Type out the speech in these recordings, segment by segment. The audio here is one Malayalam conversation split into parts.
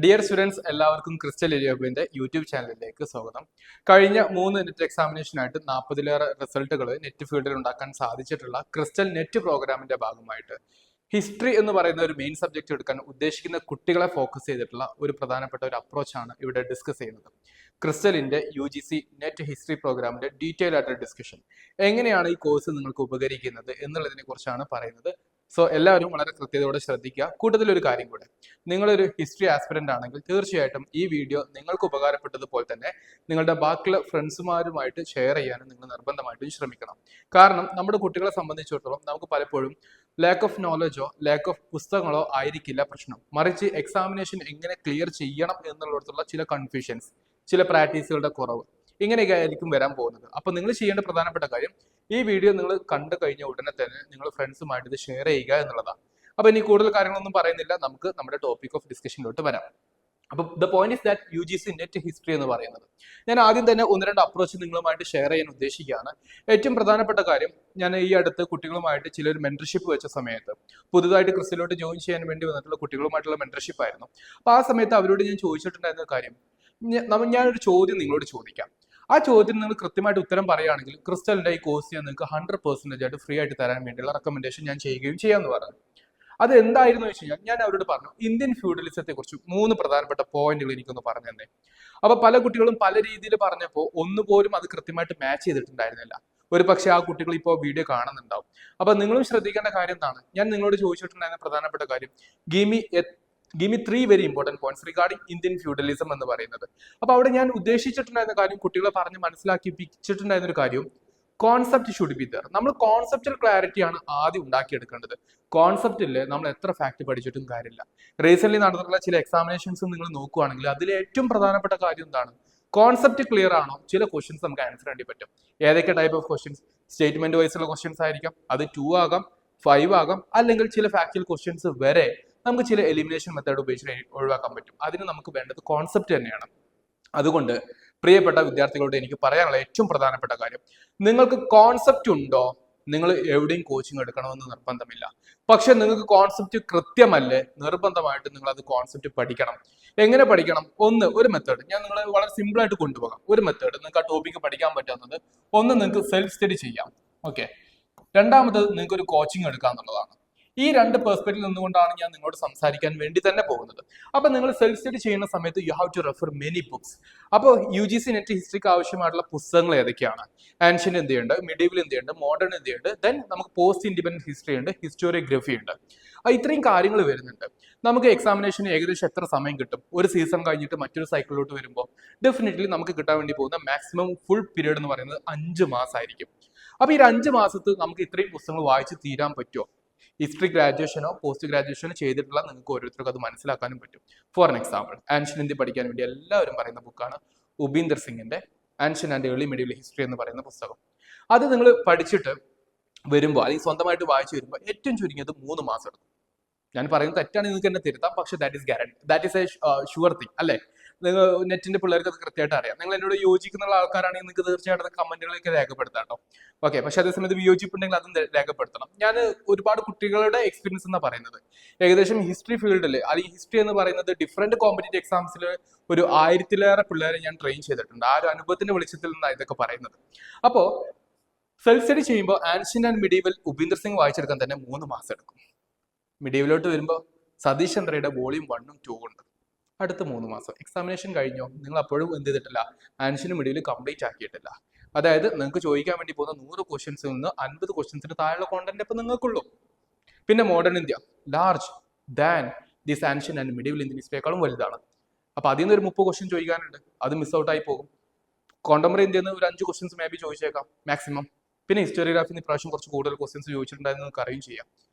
ഡിയർ സ്റ്റുഡൻസ്, എല്ലാവർക്കും ക്രിസ്റ്റൽ എലിയോബിന്റെ യൂട്യൂബ് ചാനലിലേക്ക് സ്വാഗതം. കഴിഞ്ഞ 3 നെറ്റ് എക്സാമിനേഷനായിട്ട് 40ലേറെ റിസൾട്ടുകൾ നെറ്റ് ഫീൽഡിൽ ഉണ്ടാക്കാൻ സാധിച്ചിട്ടുള്ള ക്രിസ്റ്റൽ നെറ്റ് പ്രോഗ്രാമിന്റെ ഭാഗമായിട്ട് ഹിസ്റ്ററി എന്ന് പറയുന്ന ഒരു മെയിൻ സബ്ജക്ട് എടുക്കാൻ ഉദ്ദേശിക്കുന്ന കുട്ടികളെ ഫോക്കസ് ചെയ്തിട്ടുള്ള ഒരു പ്രധാനപ്പെട്ട ഒരു അപ്രോച്ചാണ് ഇവിടെ ഡിസ്കസ് ചെയ്യുന്നത്. ക്രിസ്റ്റലിന്റെ UGC നെറ്റ് ഹിസ്റ്ററി പ്രോഗ്രാമിന്റെ ഡീറ്റെയിൽ ആയിട്ടുള്ള ഡിസ്കഷൻ, എങ്ങനെയാണ് ഈ കോഴ്സ് നിങ്ങൾക്ക് ഉപകരിക്കുന്നത് എന്നുള്ളതിനെ കുറിച്ചാണ് പറയുന്നത്. സോ എല്ലാവരും വളരെ കൃത്യതയോടെ ശ്രദ്ധിക്കുക. കൂട്ടത്തിലൊരു കാര്യം കൂടെ, നിങ്ങളൊരു ഹിസ്റ്ററി ആസ്പിരന്റ് ആണെങ്കിൽ തീർച്ചയായിട്ടും ഈ വീഡിയോ നിങ്ങൾക്ക് ഉപകാരപ്പെട്ടതുപോലെ തന്നെ നിങ്ങളുടെ ബാക്കിയുള്ള ഫ്രണ്ട്സുമാരുമായിട്ട് ഷെയർ ചെയ്യാനും നിങ്ങൾ നിർബന്ധമായിട്ടും ശ്രമിക്കണം. കാരണം നമ്മുടെ കുട്ടികളെ സംബന്ധിച്ചിടത്തോളം നമുക്ക് പലപ്പോഴും ലാക്ക് ഓഫ് നോളജോ ലാക്ക് ഓഫ് പുസ്തകങ്ങളോ ആയിരിക്കില്ല പ്രശ്നം, മറിച്ച് എക്സാമിനേഷൻ എങ്ങനെ ക്ലിയർ ചെയ്യണം എന്നുള്ളിടത്തുള്ള ചില കൺഫ്യൂഷൻസ്, ചില പ്രാക്ടീസുകളുടെ കുറവ്, ഇങ്ങനെയൊക്കെ ആയിരിക്കും വരാൻ പോകുന്നത്. അപ്പൊ നിങ്ങൾ ചെയ്യേണ്ട പ്രധാനപ്പെട്ട കാര്യം, ഈ വീഡിയോ നിങ്ങൾ കണ്ടു കഴിഞ്ഞ ഉടനെ തന്നെ നിങ്ങൾ ഫ്രണ്ട്സുമായിട്ട് ഇത് ഷെയർ ചെയ്യുക എന്നുള്ളതാണ്. അപ്പൊ ഇനി കൂടുതൽ കാര്യങ്ങളൊന്നും പറയുന്നില്ല, നമുക്ക് നമ്മുടെ ടോപ്പിക് ഓഫ് ഡിസ്കഷനിലോട്ട് വരാം. അപ്പൊ the point is that UGC net history എന്ന് പറയുന്നത്, ഞാൻ ആദ്യം തന്നെ 1-2 അപ്രോച്ച് നിങ്ങളുമായിട്ട് ഷെയർ ചെയ്യാൻ ഉദ്ദേശിക്കുകയാണ്. ഏറ്റവും പ്രധാനപ്പെട്ട കാര്യം, ഞാൻ ഈ അടുത്ത് കുട്ടികളുമായിട്ട് ചിലർ മെന്റർഷിപ്പ് വെച്ച സമയത്ത് പുതുതായിട്ട് ക്രിസ്ത്യനിലോട്ട് ജോയിൻ ചെയ്യാൻ വേണ്ടി വന്നിട്ടുള്ള കുട്ടികളുമായിട്ടുള്ള മെന്റർഷിപ്പ് ആയിരുന്നു. അപ്പൊ ആ സമയത്ത് അവരോട് ഞാൻ ചോദിച്ചിട്ടുണ്ടായിരുന്ന കാര്യം, ഞാനൊരു ചോദ്യം നിങ്ങളോട് ചോദിക്കാം. ആ ചോദ്യത്തിന് നിങ്ങൾ കൃത്യമായിട്ട് ഉത്തരം പറയുകയാണെങ്കിൽ ക്രിസ്റ്റലിന്റെ ഈ കോഴ്സ് ഞാൻ നിങ്ങൾക്ക് 100% ആയിട്ട് ഫ്രീ ആയിട്ട് തരാൻ വേണ്ടിയുള്ള റെക്കമെൻഡേഷൻ ഞാൻ ചെയ്യുകയും ചെയ്യാമെന്ന് പറഞ്ഞു. അത് എന്തായിരുന്നു വെച്ച് കഴിഞ്ഞാൽ, ഞാൻ അവരോട് പറഞ്ഞു, ഇന്ത്യൻ ഫ്യൂഡലിസത്തെ കുറിച്ച് 3 പ്രധാനപ്പെട്ട പോയിന്റുകൾ എനിക്കൊന്ന് പറഞ്ഞു തന്നെ. അപ്പൊ പല കുട്ടികളും പല രീതിയിൽ പറഞ്ഞപ്പോൾ ഒന്നുപോലും അത് കൃത്യമായിട്ട് മാച്ച് ചെയ്തിട്ടുണ്ടായിരുന്നില്ല. ഒരു പക്ഷെ ആ കുട്ടികൾ ഇപ്പോൾ വീഡിയോ കാണുന്നുണ്ടാവും. അപ്പൊ നിങ്ങളും ശ്രദ്ധിക്കേണ്ട കാര്യം എന്താണ്, ഞാൻ നിങ്ങളോട് ചോദിച്ചിട്ടുണ്ടായിരുന്ന പ്രധാനപ്പെട്ട കാര്യം, give me 3 very important points regarding Indian feudalism എന്ന് പറയുന്നത്. അപ്പൊ അവിടെ ഞാൻ ഉദ്ദേശിച്ചിട്ടുണ്ടായിരുന്ന കാര്യം, കുട്ടികളെ പറഞ്ഞ് മനസ്സിലാക്കിപ്പിച്ചിട്ടുണ്ടായിരുന്ന ഒരു കാര്യം, കോൺസെപ്റ്റ് ഷുഡ് ബി ദർ. നമ്മൾ കോൺസെപ്റ്റൽ ക്ലാരിറ്റി ആണ് ആദ്യം ഉണ്ടാക്കിയെടുക്കേണ്ടത്. കോൺസെപ്റ്റില് നമ്മൾ എത്ര ഫാക്ട് പഠിച്ചിട്ടും കാര്യമില്ല. റീസെന്റ് നടന്നിട്ടുള്ള ചില എക്സാമിനേഷൻസ് നിങ്ങൾ നോക്കുകയാണെങ്കിൽ അതിൽ ഏറ്റവും പ്രധാനപ്പെട്ട കാര്യം എന്താണ്, കോൺസെപ്റ്റ് ക്ലിയർ ആണോ, ചില ക്വസ്റ്റ്യൻസ് നമുക്ക് ആൻസർ വേണ്ടി പറ്റും. ഏതൊക്കെ type of questions, statement wise ഉള്ള ക്വസ്റ്റ്യൻസ് ആയിരിക്കാം, അത് 2 ആകാം, 5 ആകാം, അല്ലെങ്കിൽ ചില ഫാക്ച്വൽ ക്വസ്റ്റ്യൻസ് വരെ നമുക്ക് ചില എലിമിനേഷൻ മെത്തേഡ് ഉപയോഗിച്ച് ഒഴിവാക്കാൻ പറ്റും. അതിന് നമുക്ക് വേണ്ടത് കോൺസെപ്റ്റ് തന്നെയാണ്. അതുകൊണ്ട് പ്രിയപ്പെട്ട വിദ്യാർത്ഥികളോട് എനിക്ക് പറയാനുള്ള ഏറ്റവും പ്രധാനപ്പെട്ട കാര്യം, നിങ്ങൾക്ക് കോൺസെപ്റ്റ് ഉണ്ടോ, നിങ്ങൾ എവിടെയും കോച്ചിങ് എടുക്കണമെന്ന് നിർബന്ധമില്ല. പക്ഷെ നിങ്ങൾക്ക് കോൺസെപ്റ്റ് കൃത്യമല്ലേ, നിർബന്ധമായിട്ട് നിങ്ങൾ അത് കോൺസെപ്റ്റ് പഠിക്കണം. എങ്ങനെ പഠിക്കണം? ഒരു മെത്തേഡ് ഞാൻ നിങ്ങളെ വളരെ സിമ്പിൾ ആയിട്ട് കൊണ്ടുപോകാം. ഒരു മെത്തേഡ് നിങ്ങൾക്ക് ആ ടോപ്പിക്ക് പഠിക്കാൻ പറ്റുന്നത്, ഒന്ന് നിങ്ങൾക്ക് സെൽഫ് സ്റ്റഡി ചെയ്യാം, ഓക്കെ. രണ്ടാമത് നിങ്ങൾക്ക് ഒരു കോച്ചിങ് എടുക്കാന്നുള്ളതാണ്. ഈ 2 പെർസ്പെക്റ്റീവ് നിന്നുകൊണ്ടാണ് ഞാൻ നിങ്ങളോട് സംസാരിക്കാൻ വേണ്ടി തന്നെ പോകുന്നത്. അപ്പൊ നിങ്ങൾ സെൽഫ് സ്റ്റഡി ചെയ്യുന്ന സമയത്ത് you have to refer many books. അപ്പോൾ UGC നെറ്റ് ഹിസ്റ്ററിക്ക് ആവശ്യമായിട്ടുള്ള പുസ്തകങ്ങൾ ഏതൊക്കെയാണ്? ആൻഷ്യന്റ് എന്തുണ്ട്, മിഡീവൽ എന്തുണ്ട്, മോഡേൺ എന്തുണ്ട്, ദെൻ നമുക്ക് പോസ്റ്റ് ഇൻഡിപെൻഡന്റ് ഹിസ്റ്ററി ഉണ്ട്, ഹിസ്റ്റോറിയോഗ്രഫി ഉണ്ട്. ഇത്രയും കാര്യങ്ങൾ വരുന്നുണ്ട്. നമുക്ക് എക്സാമിനേഷന് ഏകദേശം എത്ര സമയം കിട്ടും? ഒരു സീസൺ കഴിഞ്ഞിട്ട് മറ്റൊരു സൈക്കിളിലോട്ട് വരുമ്പോൾ ഡെഫിനറ്റ്ലി നമുക്ക് കിട്ടാൻ വേണ്ടി പോകുന്ന മാക്സിമം ഫുൾ പീരീഡ് എന്ന് പറയുന്നത് 5 മാസമായിരിക്കും. അപ്പൊ ഈ 5 മാസത്ത് നമുക്ക് ഇത്രയും പുസ്തകങ്ങൾ വായിച്ച് തീരാൻ പറ്റുമോ? ഹിസ്റ്ററി ഗ്രാജുവേഷനോ പോസ്റ്റ് ഗ്രാജുവേഷനോ ചെയ്തിട്ടുള്ള നിങ്ങൾക്ക് ഓരോരുത്തർക്കും അത് മനസ്സിലാക്കാനും പറ്റും. ഫോർ എക്സാമ്പിൾ, ആൻഷ്യൻ ഇന്ത്യ പഠിക്കാൻ വേണ്ടി എല്ലാവരും പറയുന്ന ബുക്കാണ് ഉപീന്ദർ സിംഗിന്റെ ancient and early medieval history എന്ന് പറയുന്ന പുസ്തകം. അത് നിങ്ങൾ പഠിച്ചിട്ട് വരുമ്പോൾ, അല്ലെങ്കിൽ സ്വന്തമായിട്ട് വായിച്ചു വരുമ്പോൾ ഏറ്റവും ചുരുങ്ങിയത് 3 മാസം എടുക്കും. ഞാൻ പറയുന്നത് തെറ്റാണ്, നിങ്ങൾക്ക് എന്നെ തിരുത്താം, പക്ഷെ that is guarantee, that is A sure thing അല്ലേ. നിങ്ങൾ നെറ്റിന്റെ പിള്ളേർക്ക് അത് കൃത്യമായിട്ട് അറിയാം. നിങ്ങൾ എന്നോട് യോജിക്കുന്ന ആൾക്കാരാണെങ്കിൽ നിങ്ങൾക്ക് തീർച്ചയായിട്ടും കമന്റുകളൊക്കെ രേഖപ്പെടുത്താം കേട്ടോ, ഓക്കെ. പക്ഷെ അതേസമയത്ത് വിയോജിപ്പുണ്ടെങ്കിൽ അതും രേഖപ്പെടുത്തണം. ഞാൻ ഒരുപാട് കുട്ടികളുടെ എക്സ്പീരിയൻസ് എന്നാണ് പറയുന്നത്. ഏകദേശം ഹിസ്റ്ററി ഫീൽഡിൽ, അല്ലെങ്കിൽ ഹിസ്റ്ററി എന്ന് പറയുന്നത് ഡിഫറെന്റ് കോമ്പറ്റേറ്റീവ് എക്സാംസിൽ ഒരു 1000-ലേറെ പിള്ളേരെ ഞാൻ ട്രെയിൻ ചെയ്തിട്ടുണ്ട്. ആ ഒരു അനുഭവത്തിന്റെ വെളിച്ചത്തിൽ നിന്നാണ് ഇതൊക്കെ പറയുന്നത്. അപ്പോ സെൽഫ് സ്റ്റഡി ചെയ്യുമ്പോൾ ancient and medieval Upinder Singh വായിച്ചെടുക്കാൻ തന്നെ 3 മാസം എടുക്കും. മിഡീവലോട്ട് വരുമ്പോൾ സതീഷ് ചന്ദ്രയുടെ വോളിയം 1ഉം 2ഉം ഉണ്ട്, അടുത്ത 3 മാസം. എക്സാമിനേഷൻ കഴിഞ്ഞോ, നിങ്ങൾ അപ്പോഴും എന്ത് ചെയ്തിട്ടില്ല, ആൻഷ്യനും മിഡീവൽ കംപ്ലീറ്റ് ആക്കിയിട്ടില്ല. അതായത് നിങ്ങൾക്ക് ചോദിക്കാൻ വേണ്ടി പോകുന്ന 100 ക്വസ്റ്റ്യൻസിൽ നിന്ന് 50 ക്വസ്റ്റ്യൻസിന് താഴെയുള്ള കോണ്ടന്റ് ഇപ്പൊ നിങ്ങൾക്കുള്ളൂ. പിന്നെ modern India large than this ancient and medieval Indian ഹിസ്റ്ററിയേക്കാളും വലുതാണ്. അപ്പൊ അതിൽ നിന്ന് ഒരു 30 ക്വസ്റ്റ്യൻ ചോദിക്കാനുണ്ട്, അത് മിസ് ഔട്ട് ആയി പോകും. കോണ്ടംപററി ഇന്ത്യയിൽ നിന്ന് ഒരു 5 ക്വസ്റ്റ്യൻസ് മേ ബി ചോദിച്ചേക്കാം മാക്സിമം. പിന്നെ ഹിസ്റ്റോറിയോഗ്രാഫിന്ന് ഇപ്രാവശ്യം കുറച്ച് കൂടുതൽ ക്വസ്റ്റ്യൻസ് ചോദിച്ചിട്ടുണ്ടായിരുന്നു, നിങ്ങൾക്ക് അറിയും ചെയ്യാം.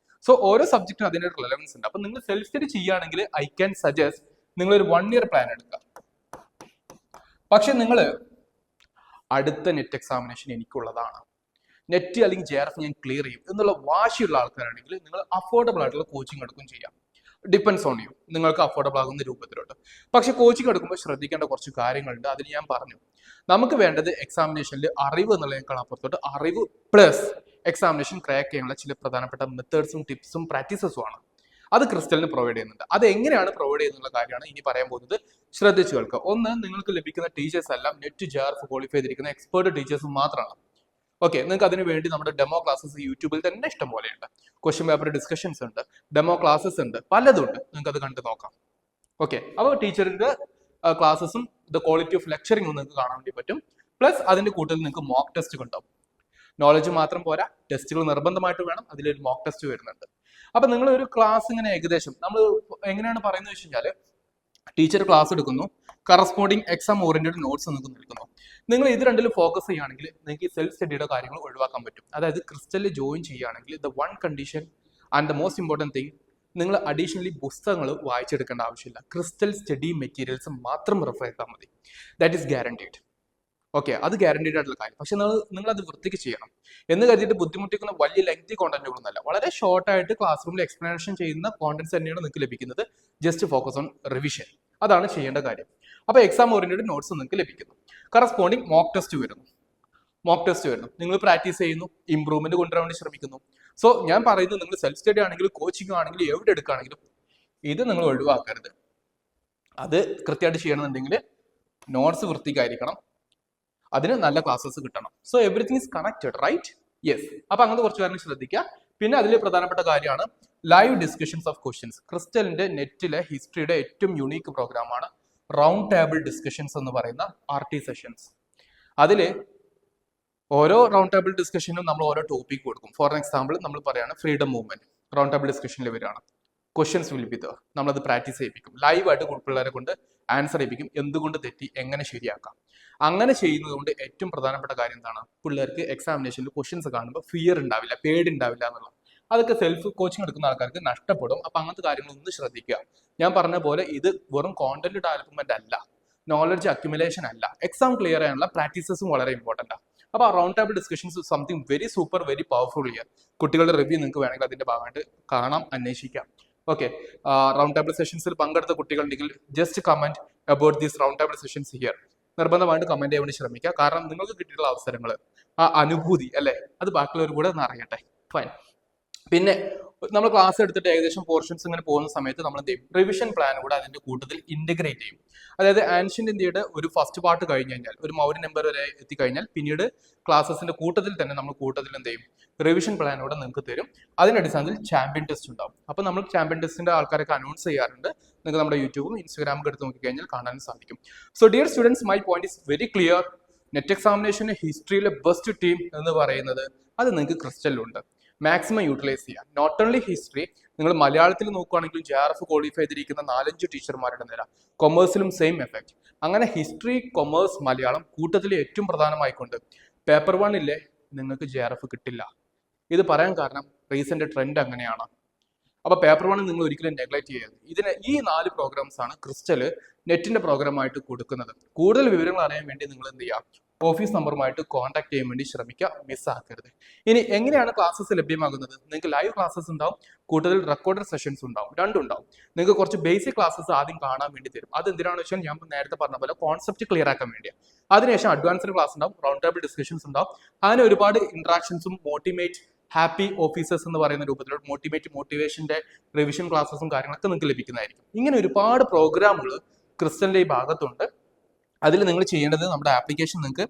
സോ ഓരോ സബ്ജക്റ്റിനും അതിന്റെ റിലവൻസ് ഉണ്ട്. അപ്പൊ നിങ്ങൾ സെൽഫ് സ്റ്റഡി ചെയ്യുകയാണെങ്കിൽ ഐ ക്യാൻ സജസ്റ്റ് നിങ്ങൾ ഒരു 1 ഇയർ പ്ലാൻ എടുക്കുക. പക്ഷെ നിങ്ങൾ അടുത്ത നെറ്റ് എക്സാമിനേഷൻ എനിക്കുള്ളതാണ്, നെറ്റ് അല്ലെങ്കിൽ JRF ഞാൻ ക്ലിയർ ചെയ്യും എന്നുള്ള വാശിയുള്ള ആൾക്കാരാണെങ്കിൽ നിങ്ങൾ അഫോർഡബിൾ ആയിട്ടുള്ള കോച്ചിങ് എടുക്കും ചെയ്യാം. ഡിപ്പെൻസ് ഓൺ യു, നിങ്ങൾക്ക് അഫോർഡബിൾ ആകുന്ന രൂപത്തിലോട്ട്. പക്ഷെ കോച്ചിങ് എടുക്കുമ്പോൾ ശ്രദ്ധിക്കേണ്ട കുറച്ച് കാര്യങ്ങളുണ്ട്. അതിന് ഞാൻ പറഞ്ഞു, നമുക്ക് വേണ്ടത് എക്സാമിനേഷനിൽ അറിവ് എന്നുള്ളതിനേക്കാൾ അപ്പുറത്തോട്ട് അറിവ് പ്ലസ് എക്സാമിനേഷൻ ക്രാക്ക് ചെയ്യാനുള്ള ചില പ്രധാനപ്പെട്ട മെത്തേഡ്സും ടിപ്സും പ്രാക്ടീസസും ആണ്. അത് ക്രിസ്റ്റലിന് പ്രൊവൈഡ് ചെയ്യുന്നുണ്ട്. അത് എങ്ങനെയാണ് പ്രൊവൈഡ് ചെയ്യുന്നുള്ള കാര്യമാണ് ഇനി പറയാൻ പോകുന്നത്. ശ്രദ്ധിച്ചു കേൾക്കുക. ഒന്ന്, നിങ്ങൾക്ക് ലഭിക്കുന്ന ടീച്ചേഴ്സ് എല്ലാം നെറ്റ് JRF ക്വാളിഫൈ ചെയ്തിരിക്കുന്ന എക്സ്പേർട്ട് ടീച്ചേഴ്സ് മാത്രമാണ്. ഓക്കെ, നിങ്ങൾക്ക് അതിന് വേണ്ടി നമ്മുടെ ഡെമോ ക്ലാസ്സസ് യൂട്യൂബിൽ തന്നെ ഇഷ്ടം പോലെയുണ്ട്. ക്വസ്റ്റ്യൻ പേപ്പർ ഡിസ്കഷൻസ് ഉണ്ട്, ഡെമോ ക്ലാസ്സസ് ഉണ്ട്, പലതും ഉണ്ട്. നിങ്ങൾക്ക് അത് കണ്ടു നോക്കാം. ഓക്കെ, അപ്പോൾ ടീച്ചറിന്റെ ക്ലാസ്സസും ദ ക്വാളിറ്റി ഓഫ് ലെക്ചറിംഗ് നിങ്ങൾക്ക് കാണാൻ വേണ്ടി പറ്റും. പ്ലസ് അതിന്റെ കൂട്ടത്തിൽ നിങ്ങൾക്ക് മോക്ക് ടെസ്റ്റ് ഉണ്ടാവും. നോളജ് മാത്രം പോരാ, ടെസ്റ്റുകൾ നിർബന്ധമായിട്ട് വേണം. അതിലൊരു മോക്ക് ടെസ്റ്റ് വരുന്നുണ്ട്. അപ്പൊ നിങ്ങൾ ഒരു ക്ലാസ് ഇങ്ങനെ ഏകദേശം നമ്മൾ എങ്ങനെയാണ് പറയുന്നത് വെച്ച് കഴിഞ്ഞാൽ, ടീച്ചർ ക്ലാസ് എടുക്കുന്നു, കറസ്പോണ്ടിങ് എക്സാം ഓറിയന്റഡ് നോട്ട്സ് നിങ്ങൾക്ക് നൽകുന്നു. നിങ്ങൾ ഇത് രണ്ടിലും ഫോക്കസ് ചെയ്യുകയാണെങ്കിൽ നിങ്ങൾക്ക് ഈ സെൽഫ് സ്റ്റഡിയുടെ കാര്യങ്ങൾ ഒഴിവാക്കാൻ പറ്റും. അതായത് ക്രിസ്റ്റലിൽ ജോയിൻ ചെയ്യുകയാണെങ്കിൽ the one condition and the most important thing, നിങ്ങൾ അഡീഷണലി പുസ്തകങ്ങൾ വായിച്ചെടുക്കേണ്ട ആവശ്യമില്ല. ക്രിസ്റ്റൽ സ്റ്റഡി മെറ്റീരിയൽസ് മാത്രം റെഫർ ചെയ്താൽ മതി. That is guaranteed. ഓക്കെ, അത് ഗ്യാരണ്ടീഡ് ആയിട്ടുള്ള കാര്യം. പക്ഷെ നിങ്ങൾ അത് വൃത്തിക്ക് ചെയ്യണം. എന്ന് കരുതിയിട്ട് ബുദ്ധിമുട്ടിക്കുന്ന വലിയ ലെങ്തി കോണ്ടന്റുകളൊന്നല്ല, വളരെ ഷോർട്ടായിട്ട് ക്ലാസ് റൂമിൽ എക്സ്പ്ലനേഷൻ ചെയ്യുന്ന കോണ്ടന്റ്സ് തന്നെയാണ് നിങ്ങൾക്ക് ലഭിക്കുന്നത്. ജസ്റ്റ് ഫോക്കസ് ഓൺ റിവിഷൻ, അതാണ് ചെയ്യേണ്ട കാര്യം. അപ്പോൾ എക്സാം ഓറിയന്റഡ് നോട്ട്സ് നിങ്ങൾക്ക് ലഭിക്കുന്നു. കറസ്പോണ്ടിങ് മോക്ക് ടെസ്റ്റ് വരുന്നു. നിങ്ങൾ പ്രാക്ടീസ് ചെയ്യുന്നു, ഇംപ്രൂവ്മെന്റ് കൊണ്ടുവരാൻ വേണ്ടി ശ്രമിക്കുന്നു. സോ ഞാൻ പറയുന്നത്, നിങ്ങൾ സെൽഫ് സ്റ്റഡി ആണെങ്കിലും കോച്ചിങ് ആണെങ്കിലും എവിടെ എടുക്കുകയാണെങ്കിലും ഇത് നിങ്ങൾ ഒഴിവാക്കരുത്. അത് കൃത്യമായിട്ട് ചെയ്യണമെന്നുണ്ടെങ്കിൽ നോട്ട്സ് വൃത്തിക്കായിരിക്കണം, അതിന് നല്ല ക്ലാസ്സസ് കിട്ടണം. So everything is connected, right? Yes. അപ്പൊ അങ്ങനത്തെ കുറച്ച് കാര്യങ്ങൾ ശ്രദ്ധിക്കുക. പിന്നെ അതിൽ പ്രധാനപ്പെട്ട കാര്യമാണ് ലൈവ് ഡിസ്കഷൻസ് ഓഫ് ക്വസ്റ്റ്യൻസ്. ക്രിസ്റ്റലിന്റെ നെറ്റിലെ ഹിസ്റ്ററിയുടെ ഏറ്റവും യുണീക്ക് പ്രോഗ്രാമാണ് റൗണ്ട് ടേബിൾ ഡിസ്കഷൻസ് എന്ന് പറയുന്ന RT സെഷൻസ്. അതിൽ ഓരോ റൗണ്ട് ടേബിൾ ഡിസ്കഷനും നമ്മൾ ഓരോ ടോപ്പിക് കൊടുക്കും. ഫോർ എക്സാമ്പിൾ നമ്മൾ പറയുകയാണ് ഫ്രീഡം മൂവ്മെന്റ്, റൗണ്ട് ടേബിൾ ഡിസ്കഷനിൽ വരികയാണ്. Questions will be there. നമ്മളത് പ്രാക്ടീസ് ചെയ്യിപ്പിക്കും, ലൈവായിട്ട് പിള്ളേരെ കൊണ്ട് ആൻസർ ചെയ്യിപ്പിക്കും. എന്തുകൊണ്ട് തെറ്റി, എങ്ങനെ ശരിയാക്കാം. അങ്ങനെ ചെയ്യുന്നത് കൊണ്ട് ഏറ്റവും പ്രധാനപ്പെട്ട കാര്യം എന്താണ്, പിള്ളേർക്ക് എക്സാമിനേഷനിൽ ക്വസ്റ്റ്യൻസ് കാണുമ്പോൾ ഫിയർ ഉണ്ടാവില്ല, പേടി ഉണ്ടാവില്ല എന്നുള്ളത്. അതൊക്കെ സെൽഫ് കോച്ചിങ് എടുക്കുന്ന ആൾക്കാർക്ക് നഷ്ടപ്പെടും. അപ്പൊ അങ്ങനത്തെ കാര്യങ്ങൾ ഒന്ന് ശ്രദ്ധിക്കുക. ഞാൻ പറഞ്ഞ പോലെ ഇത് വെറും കോണ്ടന്റ് ഡെവലപ്മെന്റ് അല്ല, നോളജ് അക്യുമുലേഷൻ അല്ല, എക്സാം ക്ലിയർ ചെയ്യാനുള്ള പ്രാക്ടീസസും വളരെ ഇമ്പോർട്ടന്റ് ആണ്. അപ്പൊ round table discussions something very super, very powerful year. കുട്ടികളുടെ റിവ്യൂ നിങ്ങൾക്ക് വേണമെങ്കിൽ അതിന്റെ ഭാഗമായിട്ട് കാണാം, അന്വേഷിക്കാം. ഓക്കെ, റൗണ്ട് ടേബിൾ സെഷൻസിൽ പങ്കെടുത്ത കുട്ടികളുണ്ടെങ്കിൽ just comment about these round table sessions here. നിർബന്ധമായിട്ട് കമന്റ് ചെയ്യാൻ വേണ്ടി ശ്രമിക്കുക. കാരണം നിങ്ങൾക്ക് കിട്ടിയിട്ടുള്ള അവസരങ്ങൾ, ആ അനുഭൂതി അല്ലെ, അത് ബാക്കിയുള്ളവർ കൂടെ ഒന്ന് അറിയട്ടെ. ഫൈൻ. പിന്നെ നമ്മൾ ക്ലാസ് എടുത്തിട്ട് ഏകദേശം പോർഷൻസ് ഇങ്ങനെ പോകുന്ന സമയത്ത് നമ്മൾ എന്ത് ചെയ്യും, റിവിഷൻ പ്ലാൻ കൂടെ അതിന്റെ കൂട്ടത്തിൽ ഇന്റഗ്രേറ്റ് ചെയ്യും. അതായത് ആൻഷ്യന്റ് ഇന്ത്യയുടെ ഒരു ഫസ്റ്റ് പാർട്ട് കഴിഞ്ഞ് കഴിഞ്ഞാൽ, ഒരു മൗര്യ നമ്പർ വരെ എത്തിക്കഴിഞ്ഞാൽ, പിന്നീട് ക്ലാസ്സസിന്റെ കൂട്ടത്തിൽ തന്നെ നമ്മൾ കൂട്ടത്തിൽ എന്ത് ചെയ്യും, റിവിഷൻ പ്ലാനോടെ നിങ്ങൾക്ക് തരും. അതിന്റെ അടിസ്ഥാനത്തിൽ ചാമ്പ്യൻ ടെസ്റ്റ് ഉണ്ടാവും. അപ്പൊ നമ്മൾ ചാമ്പ്യൻ ടെസ്റ്റിന്റെ ആൾക്കാരൊക്കെ അനൗൺസ് ചെയ്യാറുണ്ട്. നിങ്ങൾക്ക് നമ്മുടെ യൂട്യൂബും ഇൻസ്റ്റാഗ്രാമും എടുത്ത് നോക്കിക്കഴിഞ്ഞാൽ കാണാനും സാധിക്കും. So dear students, my point is very clear. Net എക്സാമിനേഷന് ഹിസ്റ്ററിയിലെ ബെസ്റ്റ് ടീം എന്ന് പറയുന്നത് അത് നിങ്ങൾക്ക് ക്രിസ്റ്റലിലുണ്ട്. മാക്സിമം യൂട്ടിലൈസ് ചെയ്യാം. നോട്ട് ഓൺലി ഹിസ്റ്ററി, നിങ്ങൾ മലയാളത്തിൽ നോക്കുകയാണെങ്കിലും JRF ക്വാളിഫൈ ചെയ്തിരിക്കുന്ന 4-5 ടീച്ചർമാരുടെ നിര, കൊമേഴ്സിലും സെയിം എഫക്റ്റ്. അങ്ങനെ ഹിസ്റ്ററി, കൊമേഴ്സ്, മലയാളം കൂട്ടത്തിൽ ഏറ്റവും പ്രധാനമായിക്കൊണ്ട് പേപ്പർ 1 നിങ്ങൾക്ക് JRF കിട്ടില്ല. ഇത് പറയാൻ കാരണം റീസെന്റ് ട്രെൻഡ് അങ്ങനെയാണ്. അപ്പൊ പേപ്പർ 1 നിങ്ങൾ ഒരിക്കലും നെഗ്ലക്ട് ചെയ്യരുത്. ഈ 4 പ്രോഗ്രാംസ് ആണ് ക്രിസ്റ്റൽ നെറ്റിന്റെ പ്രോഗ്രാമായിട്ട് കൊടുക്കുന്നത്. കൂടുതൽ വിവരങ്ങൾ അറിയാൻ വേണ്ടി നിങ്ങൾ എന്ത് ചെയ്യുക, ഓഫീസ് നമ്പറുമായിട്ട് കോൺടാക്ട് ചെയ്യാൻ വേണ്ടി ശ്രമിക്കുക, മിസ്സാക്കരുത്. ഇനി എങ്ങനെയാണ് ക്ലാസ്സസ് ലഭ്യമാകുന്നത്? നിങ്ങൾക്ക് ലൈവ് ക്ലാസ്സസ് ഉണ്ടാവും, കൂടുതൽ റെക്കോർഡഡ് സെഷൻസ് ഉണ്ടാവും, രണ്ടും ഉണ്ടാവും. നിങ്ങൾക്ക് കുറച്ച് ബേസിക് ക്ലാസ്സസ് ആദ്യം കാണാൻ വേണ്ടി തരും. അത് എന്തിനാണെന്ന് വെച്ചാൽ ഞാൻ നേരത്തെ പറഞ്ഞ പോലെ കോൺസെപ്റ്റ് ക്ലിയർ ആക്കാൻ വേണ്ടിയാണ്. അതിനുശേഷം അഡ്വാൻസ്ഡ് ക്ലാസ് ഉണ്ടാവും, റൗണ്ട് ടേബിൾ ഡിസ്കഷൻസ് ഉണ്ടാവും. അങ്ങനെ ഒരുപാട് ഇന്ററാക്ഷൻസും മോട്ടിവേറ്റ് ഹാപ്പി ഓഫീസേഴ്സ് എന്ന് പറയുന്ന രൂപത്തിലുള്ള മോട്ടിവേഷന്റെ റിവിഷൻ ക്ലാസ്സസും കാര്യങ്ങളൊക്കെ നിങ്ങൾക്ക് ലഭിക്കുന്നതായിരിക്കും. ഇങ്ങനെ ഒരുപാട് പ്രോഗ്രാമുകൾ ക്രിസ്റ്റലിന്റെ ഈ ഭാഗത്തുണ്ട്. അതിൽ നിങ്ങൾ ചെയ്യേണ്ടത്, നമ്മുടെ ആപ്ലിക്കേഷൻ നിങ്ങൾക്ക്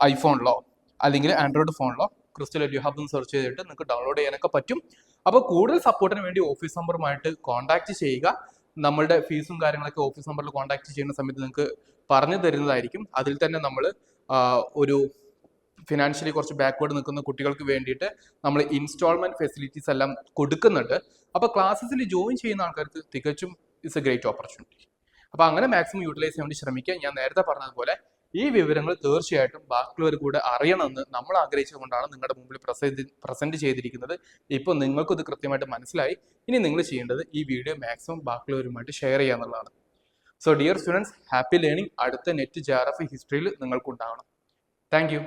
ഐഫോണിലോ അല്ലെങ്കിൽ ആൻഡ്രോയിഡ് ഫോണിലോ ക്രിസ്റ്റൽ എഡ്യു ഹബ് എന്ന് സെർച്ച് ചെയ്തിട്ട് നിങ്ങൾക്ക് ഡൗൺലോഡ് ചെയ്യാനൊക്കെ പറ്റും. അപ്പോൾ കൂടുതൽ സപ്പോർട്ടിന് വേണ്ടി ഓഫീസ് നമ്പറുമായിട്ട് കോൺടാക്ട് ചെയ്യുക. നമ്മളുടെ ഫീസും കാര്യങ്ങളൊക്കെ ഓഫീസ് നമ്പറിൽ കോൺടാക്ട് ചെയ്യുന്ന സമയത്ത് നിങ്ങൾക്ക് പറഞ്ഞു തരുന്നതായിരിക്കും. അതിൽ തന്നെ നമ്മൾ ഒരു ഫിനാൻഷ്യലി കുറച്ച് ബാക്ക്വേർഡ് നിൽക്കുന്ന കുട്ടികൾക്ക് വേണ്ടിയിട്ട് നമ്മൾ ഇൻസ്റ്റാൾമെന്റ് ഫെസിലിറ്റീസ് എല്ലാം കൊടുക്കുന്നുണ്ട്. അപ്പോൾ ക്ലാസ്സസിൽ ജോയിൻ ചെയ്യുന്ന ആൾക്കാർക്ക് തികച്ചും ഇറ്റ്സ് എ ഗ്രേറ്റ് ഓപ്പർച്യൂണിറ്റി. അപ്പോൾ അങ്ങനെ മാക്സിമം യൂട്ടിലൈസ് ചെയ്യാൻ വേണ്ടി ശ്രമിക്കുക. ഞാൻ നേരത്തെ പറഞ്ഞതുപോലെ ഈ വിവരങ്ങൾ തീർച്ചയായിട്ടും ബാക്കിയുള്ളവർ കൂടെ അറിയണമെന്ന് നമ്മൾ ആഗ്രഹിച്ചുകൊണ്ടാണ് നിങ്ങളുടെ മുമ്പിൽ പ്രസന്റ് ചെയ്തിരിക്കുന്നത്. ഇപ്പോൾ നിങ്ങൾക്കും ഇത് കൃത്യമായിട്ട് മനസ്സിലായി. ഇനി നിങ്ങൾ ചെയ്യേണ്ടത് ഈ വീഡിയോ മാക്സിമം ബാക്കിയുള്ളവരുമായിട്ട് ഷെയർ ചെയ്യുക എന്നുള്ളതാണ്. So dear students, happy learning. അടുത്ത നെറ്റ് JRF ഹിസ്റ്ററിയിൽ നിങ്ങൾക്കുണ്ടാവണം. Thank you.